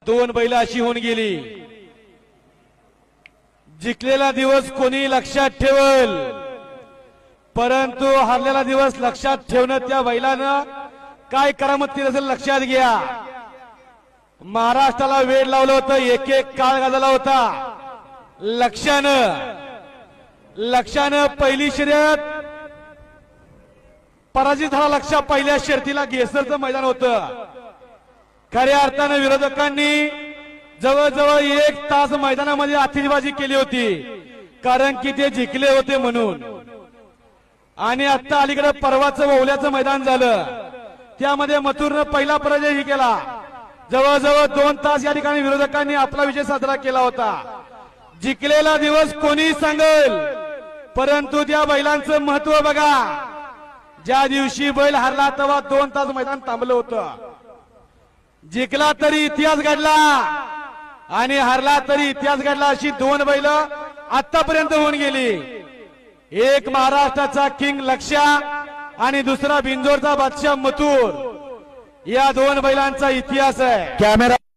दोन बैल अशी होऊन गेली। जिंकलेला दिवस कोणी लक्षात ठेवल, परंतु हरलेला दिवस लक्षात ठेवणं त्या बैलानं काय करामत केली असेल लक्षात घ्या। महाराष्ट्राला वेळ लावलं होतं, एक एक काळ गाजला होता। लक्षानं पहिली शर्यत पराजित झाला। लक्ष पहिल्या शर्यतीला घेसरचं मैदान होतं। खऱ्या अर्थानं विरोधकांनी जवळजवळ 1 तास मैदानामध्ये आतिषबाजी केली होती, कारण की ते जिंकले होते म्हणून। आणि आता अलीकडे परवाचं ओवल्याचं मैदान झालं, त्यामध्ये मथुरनं पहिला पराजय केला। जवळजवळ 2 तास या ठिकाणी विरोधकांनी आपला विजय साजरा केला होता। जिंकलेला दिवस कोणी सांगेल, परंतु त्या बैलांचं महत्व बघा। ज्या दिवशी बैल हरला तेव्हा 2 तास मैदान थांबलं होतं। जिंकला तरी इतिहास घडला आणि हरला तरी इतिहास घडला, अशी 2 बैल आतापर्यंत होऊन गेली। एक महाराष्ट्राचा किंग लक्ष्या आणि दुसरा बिंजोरचा बादशाह मथुर, या 2 बैलांचा इतिहास आहे। कॅमेरा